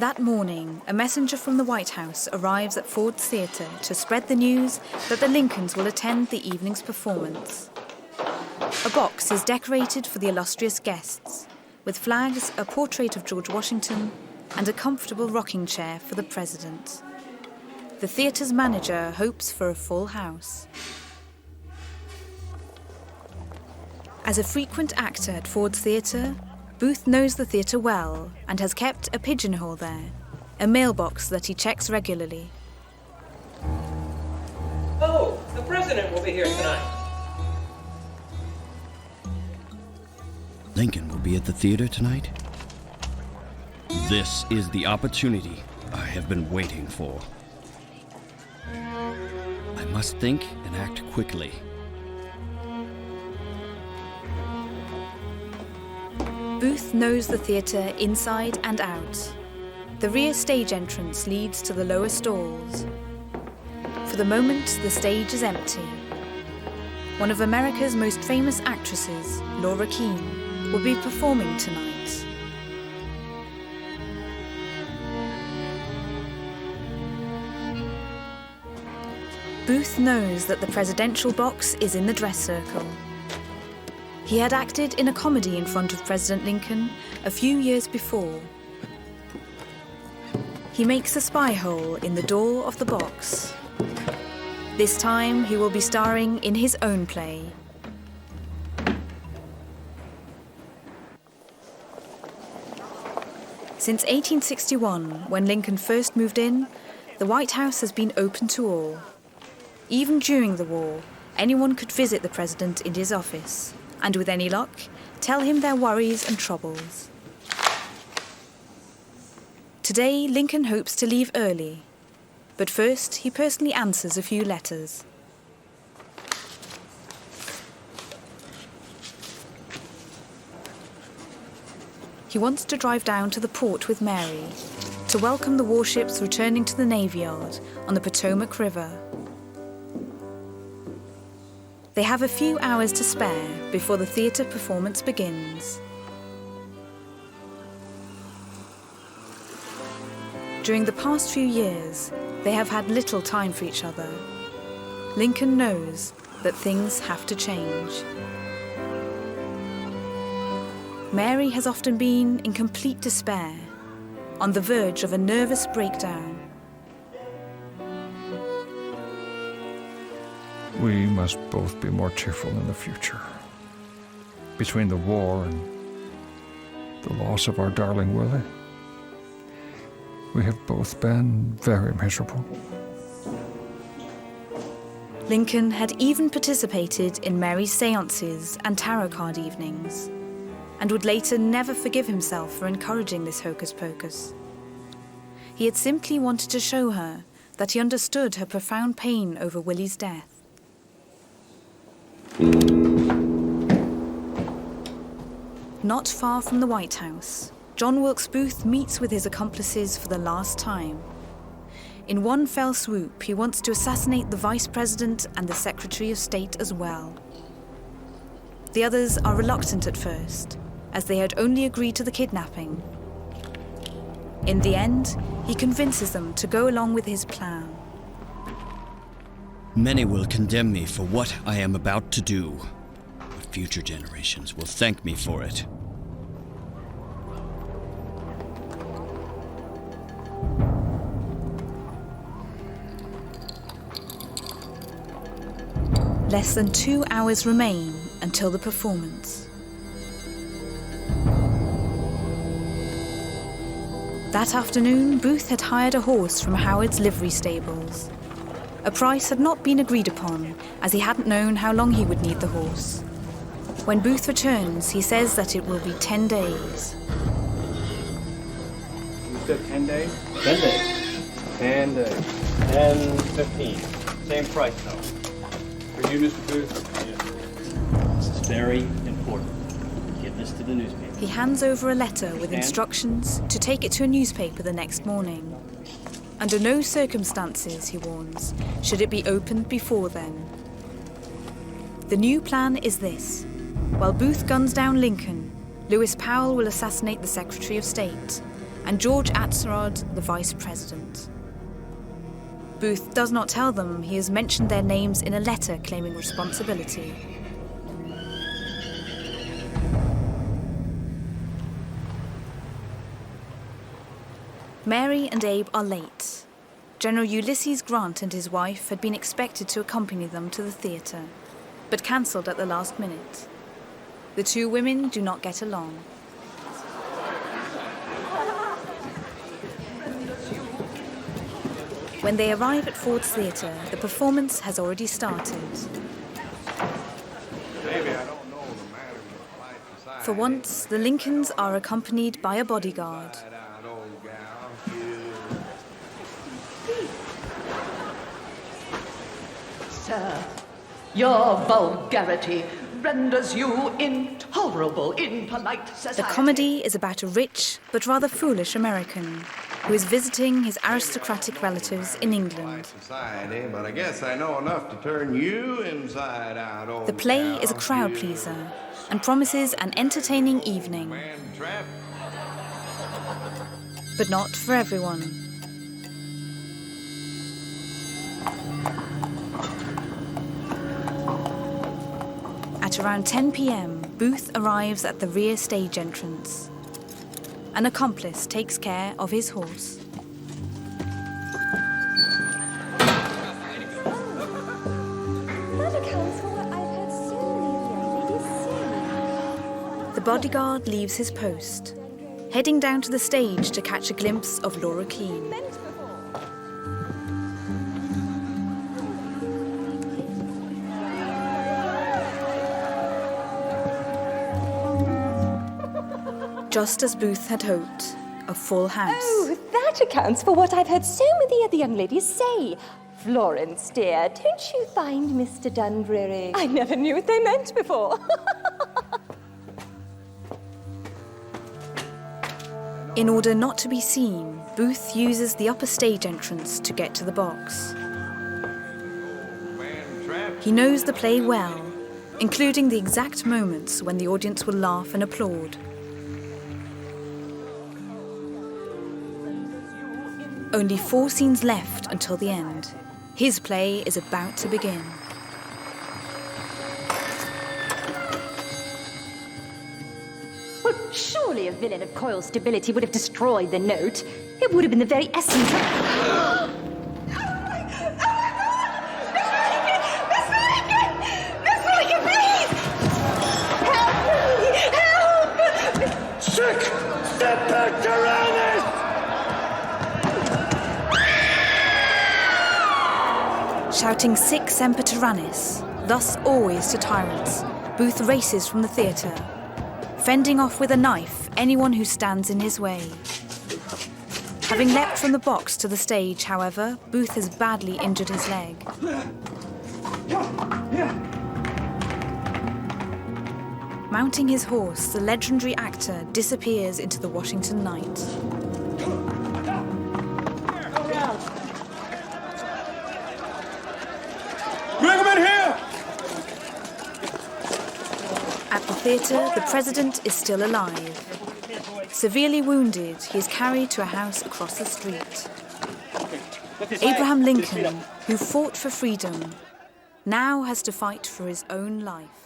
That morning, a messenger from the White House arrives at Ford's Theather to spread the news that the Lincolns will attend the evening's performance. A box is decorated for the illustrious guests, with flags, a portrait of George Washington, and a comfortable rocking chair for the president. The theatre's manager hopes for a full house. As a frequent actor at Ford's Theather, Booth knows the theatre well and has kept a pigeonhole there, a mailbox that he checks regularly. Oh, the president will be here tonight. Lincoln will be at the theater tonight? This is the opportunity I have been waiting for. I must think and act quickly. Booth knows the theatre inside and out. The rear stage entrance leads to the lower stalls. For the moment, the stage is empty. One of America's most famous actresses, Laura Keene, will be performing tonight. Booth knows that the presidential box is in the dress circle. He had acted in a comedy in front of President Lincoln a few years before. He makes a spy hole in the door of the box. This time he will be starring in his own play. Since 1861, when Lincoln first moved in, the White House has been open to all. Even during the war, anyone could visit the president in his office, and with any luck, tell him their worries and troubles. Today, Lincoln hopes to leave early, but first he personally answers a few letters. He wants to drive down to the port with Mary to welcome the warships returning to the Navy Yard on the Potomac River. They have a few hours to spare before the theatre performance begins. During the past few years, they have had little time for each other. Lincoln knows that things have to change. Mary has often been in complete despair, on the verge of a nervous breakdown. We must both be more cheerful in the future. Between the war and the loss of our darling Willie, we have both been very miserable. Lincoln had even participated in Mary's seances and tarot card evenings, and would later never forgive himself for encouraging this hocus-pocus. He had simply wanted to show her that he understood her profound pain over Willie's death. Not far from the White House, John Wilkes Booth meets with his accomplices for the last time. In one fell swoop, he wants to assassinate the Vice President and the Secretary of State as well. The others are reluctant at first, as they had only agreed to the kidnapping. In the end, he convinces them to go along with his plan. Many will condemn me for what I am about to do, but future generations will thank me for it. Less than 2 hours remain until the performance. That afternoon, Booth had hired a horse from Howard's livery stables. A price had not been agreed upon, as he hadn't known how long he would need the horse. When Booth returns, he says that it will be 10 days. You said 10 days? 10 days. 10 days. 10:15. Same price, though. For you, Mr. Booth? This is very important. Give this to the newspaper. He hands over a letter with instructions to take it to a newspaper the next morning. Under no circumstances, he warns, should it be opened before then. The new plan is this. While Booth guns down Lincoln, Lewis Powell will assassinate the Secretary of State, and George Atzerodt, the vice president. Booth does not tell them he has mentioned their names in a letter claiming responsibility. Mary and Abe are late. General Ulysses Grant and his wife had been expected to accompany them to the theatre, but cancelled at the last minute. The two women do not get along. When they arrive at Ford's Theatre, the performance has already started. For once, the Lincolns are accompanied by a bodyguard. Sir, your vulgarity renders you intolerable in polite society. The comedy is about a rich but rather foolish American who is visiting his aristocratic relatives in England. Society, but I guess I know enough to turn you inside out. Old The play gal. is a crowd pleaser and promises an entertaining evening, Man-trap. but not for everyone. At around 10 p.m, Booth arrives at the rear stage entrance. An accomplice takes care of his horse. That accounts for what I've heard so many young ladies say. The bodyguard leaves his post, heading down to the stage to catch a glimpse of Laura Keene. Just as Booth had hoped, a full house. Oh, that accounts for what I've heard so many of the young ladies say. Florence, dear, don't you find Mr. Dundreary? I never knew what they meant before. In order not to be seen, Booth uses the upper stage entrance to get to the box. He knows the play well, including the exact moments when the audience will laugh and applaud. Only 4 scenes left until the end. His play is about to begin. Well, surely a villain of coil stability would have destroyed the note. It would have been the very essence of... Sick! Step back, Tyrannus! Shouting "Sic semper tyrannis," thus always to tyrants, Booth races from the theatre, fending off with a knife anyone who stands in his way. Having leapt from the box to the stage, however, Booth has badly injured his leg. Mounting his horse, the legendary actor disappears into the Washington night. Bring him in here! At the theatre, the president is still alive. Severely wounded, he is carried to a house across the street. Abraham Lincoln, who fought for freedom, now has to fight for his own life.